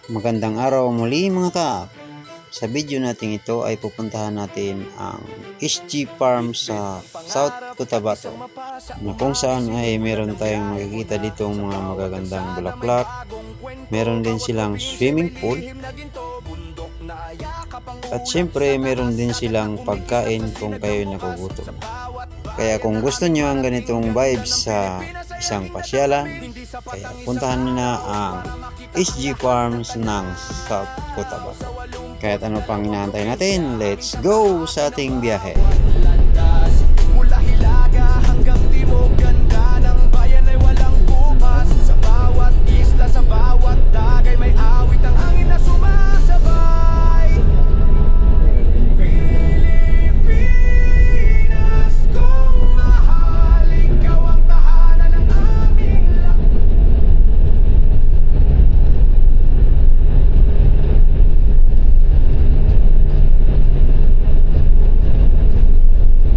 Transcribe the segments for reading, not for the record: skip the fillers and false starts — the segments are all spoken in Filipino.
Magandang araw muli mga kaap. Sa video natin ito ay pupuntahan natin ang SG Farm sa South Cotabato na kung saan ay meron tayong makikita ditong mga magagandang bulaklak. Meron din silang swimming pool. At syempre meron din silang pagkain kung kayo nagugutom. Kaya kung gusto nyo ang ganitong vibes sa isang pasyalan, kaya puntahan nyo na ang SG Farms ng South Cotabato. Kahit ano pang inaantay natin, let's go sa ating biyahe. Mula Hilaga hanggang Timog, ganda ng bayan ay walang bukas. Sa bawat isla, sa bawat dagay, may awit ang hangin na sumasabay. Pilipinas, kung mahal, ikaw ang tahanan ng aming lahat.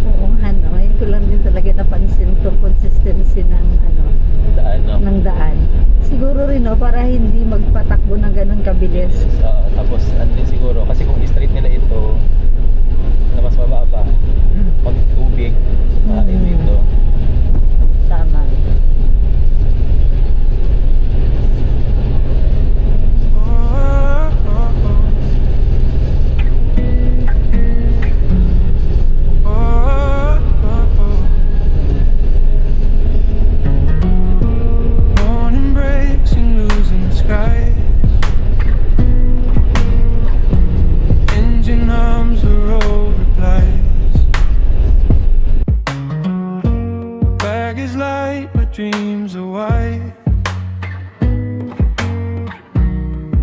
Oo nga, no? Ngayon ko lang din talaga napansin itong consistency ng Daan, no? ng daan. Siguro rin, no, para hindi magpatakbo ng ganun kabilis. Tapos, ano din siguro, kasi kung i-straight nila ito, na mas mababa, pag tubig, dito. Tama. Morning breaks and losing skies. Engine hums, the road replies. Bag is light, but dreams are wide.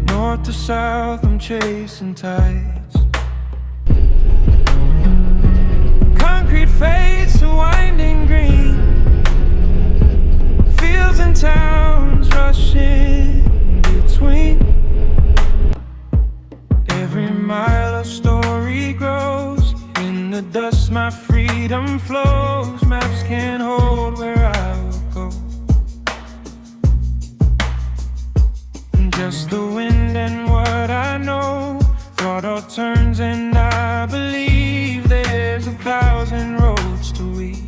North to south, I'm chasing tides. Concrete fades to winding green. Fields and towns rushing between. Every mile a story grows. In the dust my freedom flows. Maps can't hold where I will go. Just the wind and what I know. Throttle turns and I believe there's 1,000 roads to weave.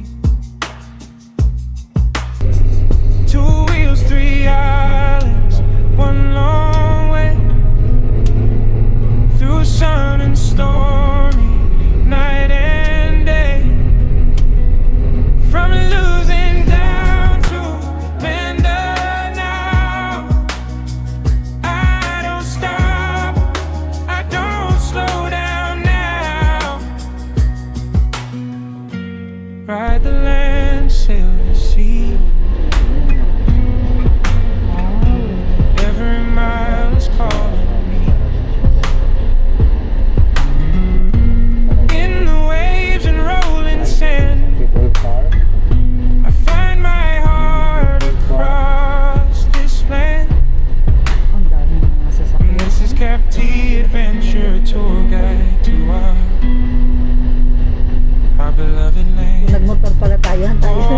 Two wheels, three islands, one long way. Through sun and stormy, night and day. From losing down to Mindanao. I don't stop, I don't slow down now. Ride the land, sail the sea. Every mile is calling me. In the waves and rolling sand, I find my heart across this land. Ang dami ng mga sasakyan. This is Captain Adventure Tour Guide to our beloved Kung land. nagmotor pala tayo, tayo na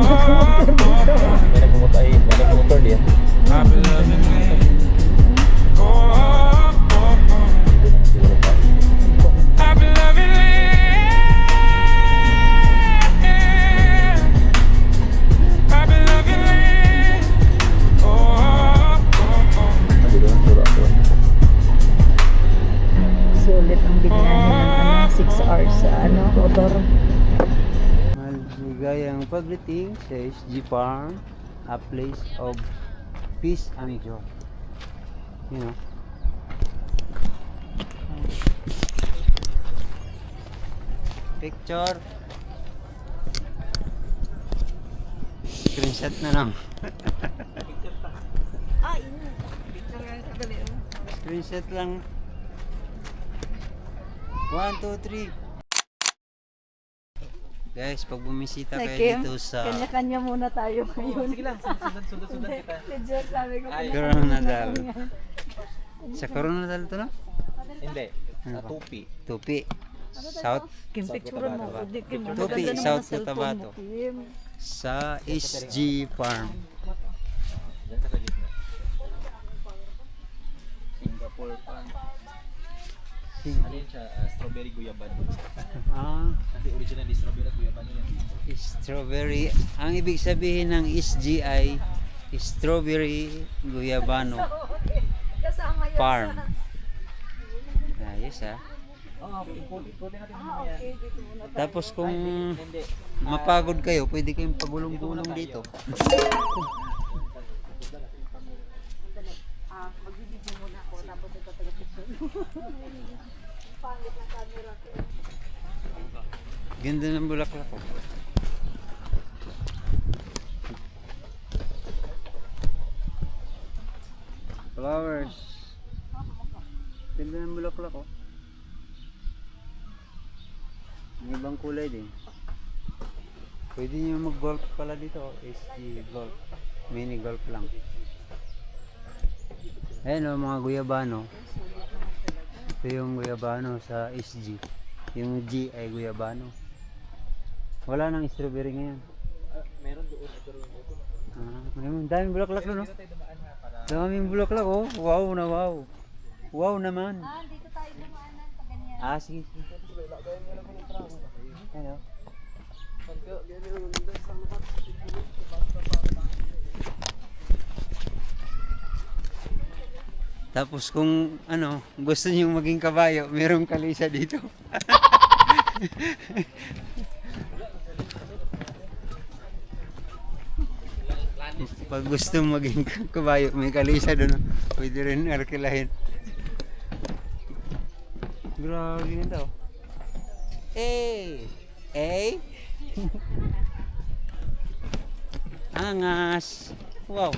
nagmotor dito. May nagmumotor din. Our beloved land. Siguro pa. Our beloved land. Our beloved land. Hindi ko lang turo ako. Sulit ang binyahe ng 6 hours sa motor. Maligayang pagdating sa SG Farm, a place of peace and joy. You know. Picture. Screenshot na lang. Screenshot lang. 1, 2, 3. Guys, pag bumisita kayo dito sa Kanya-kanya muna tayo ngayon. Sige lang, sundan kita. Si Jer, sabi ko, Coronadal. Sa Coronadal to, no? Hindi, Ano sa ba? tupi. Tupi. South Kim, picturean mo. Cotabato. Kim, Tupi, maganda naman South ang cellphone mo, Cotabato. Kim. Sa SG Farm. Diyan ka sa gitna. Singapore. for fun. Sing. Ano yun siya? Strawberry guyaban. Ah, Kasi original di strawberry at guyaban yun dito. strawberry. Ang ibig sabihin ng SGI, Strawberry Guyabano Kasama yan Farm. sa... Ayos ah. Oo, ikutin natin mo yan. Okay, dito muna tayo. Tapos kung Hindi. mapagod kayo, pwede kayong pagulong-gulong dito. Magbibigyan muna ako tapos ito taga-picture. Pangit ng camera ko. Ganda ng bulaklak ko. Flowers. Ganda ng bulaklak ko. May ibang kulay din. Pwede nyo mag-golf pala dito. SG golf. Mini golf lang. Ayan o, mga guyabano. Ito yung guyabano sa SG. Yung G ay guyabano. Wala nang strawberry ngayon. Meron doon. Ngayon, daming bulaklak doon, no? Daming bulaklak, oh. Wow na wow. Wow naman. Dito tayo dumaanan pag ganyan. Sige, sige. Ano? Tapos kung ano, gusto niyo maging kabayo, merong kalisa dito. Pag gusto maging kabayo, may kalisa doon. Pwede rin arkilahin. Grabe yun daw. Eh! Eh! Angas! Wow!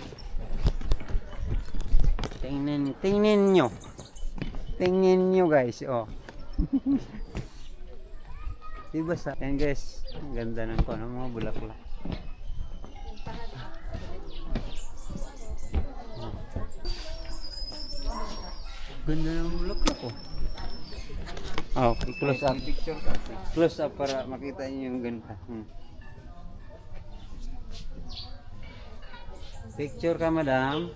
Tingnan nyo. Tingnan nyo guys, oh. Diba sa? Yan guys, ang ganda ng mga bulaklak. Ganda ng bulaklak, oh. Okay, close up. Picture kasi. Close up para makita niyo yung ganda. Picture ka, madam.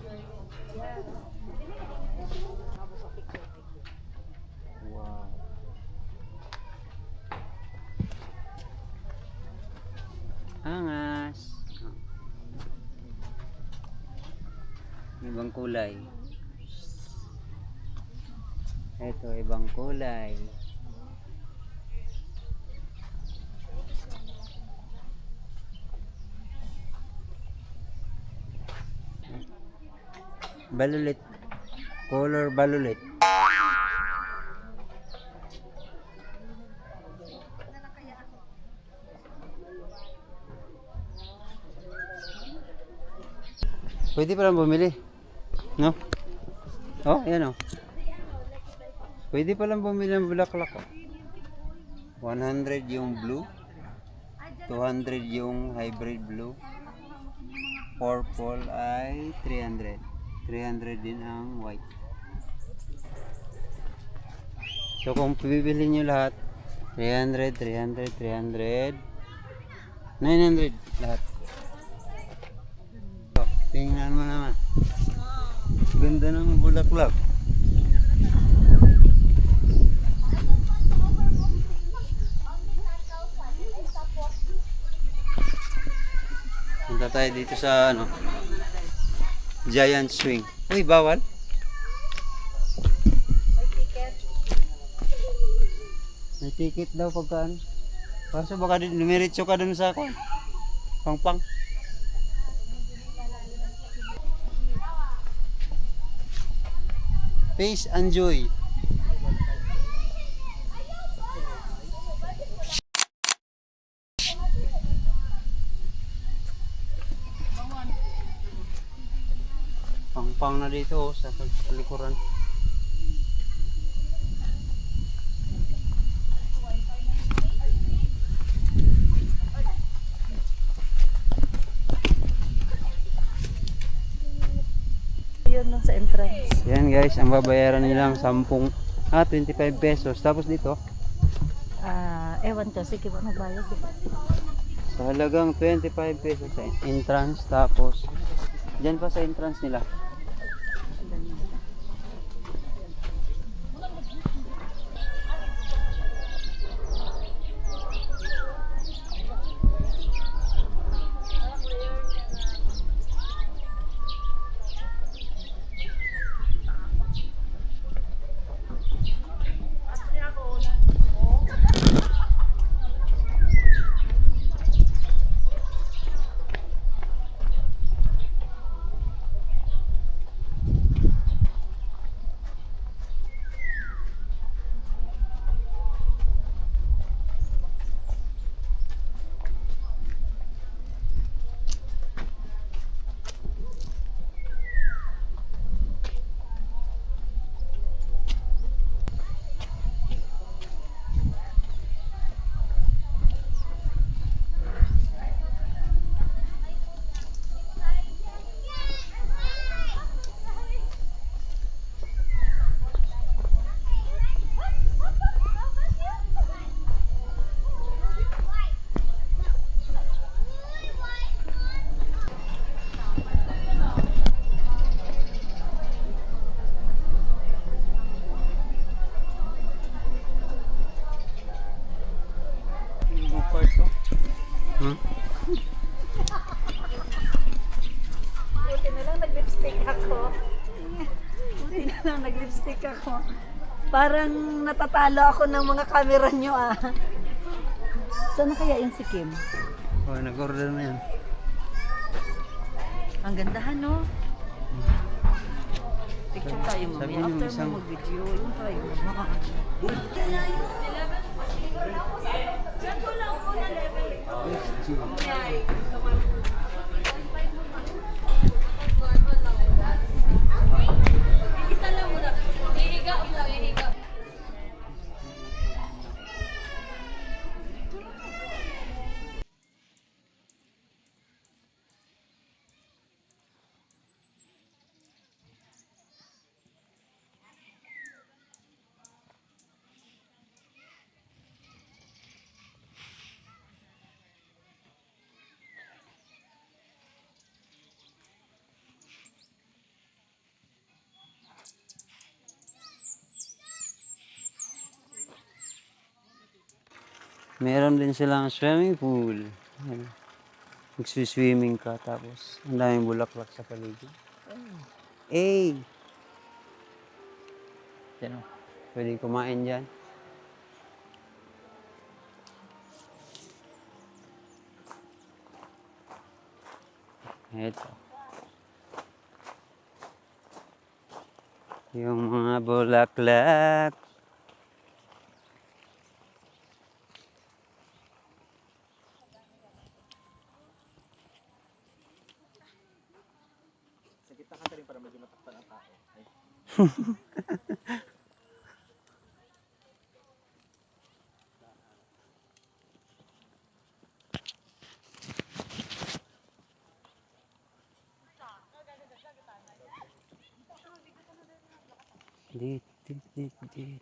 Wow. Angas. Ibang kulay. Ito, ibang kulay. Balulit. Color balulit. Pwede pa lang bumili. No? Oh, ayan oh. Pwede pa lang bumili ng bulaklak oh. 100 yung blue. 200 yung hybrid blue. Purple ay 300. 300 din ang white. So kung bibili nyo lahat, 300, 300, 300, 900 lahat. So, tingnan mo naman. Ganda ng bulaklak. Punta tayo dito sa ano, Giant Swing. Uy, bawal. May ticket daw pagka ano. Kaso baka dumiretso ka dun sa ako. Pang-pang. Peace and joy. Pang-pang na dito oh, sa likuran. Yun lang sa entrance. Yan guys, ang babayaran nilang 25 pesos. Tapos dito, Ewan ko, sige ba nagbayad diba? sa halagang 25 pesos sa entrance. Tapos, dyan pa sa entrance nila. nag-lipstick ako. Parang natatalo ako ng mga camera nyo ah. Saan na kaya yun si Kim? Oh, nag-order na yan. Ang gandahan no? Picture tayo Sabi mamaya. nung After isang- mo mag-video, yun tayo. Meron din silang swimming pool. Ayan. Magsiswimming ka tapos ang daming bulaklak sa paligid. Eh, Yan o. pwede kumain dyan. Ito. Yung mga bulaklak. Sa gitna ka rin para medyo matakpan ang tao. Ay. Dit, dit, dit, dit.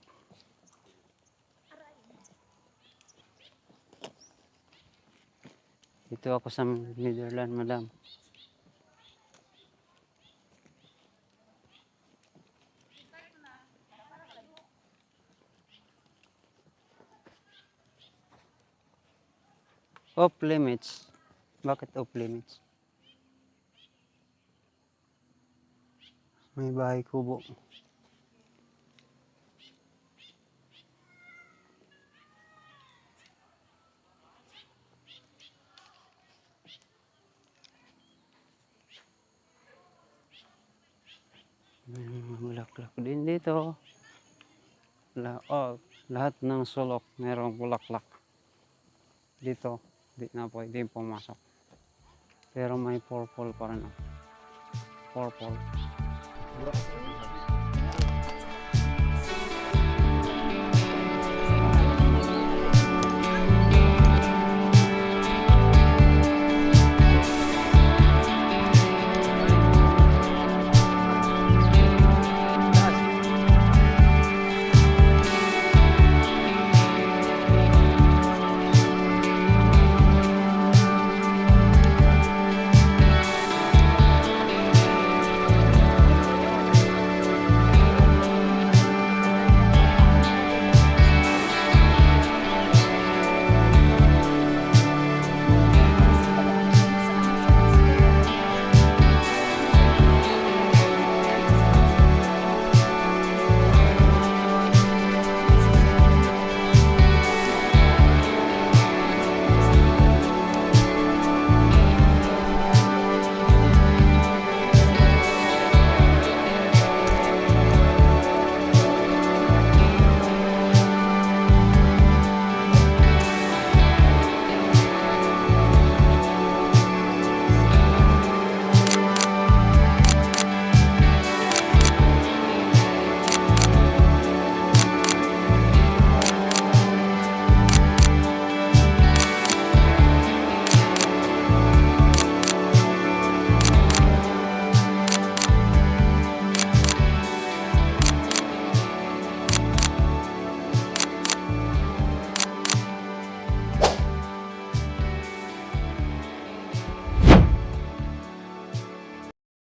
Dito ako sa Netherlands, madam. Off limits. Bakit off limits? May bahay kubo. May mga bulaklak din dito. Lahat ng sulok mayroong bulaklak. Dito, di na pwede pumasok. Pero may purple pa rin. Purple.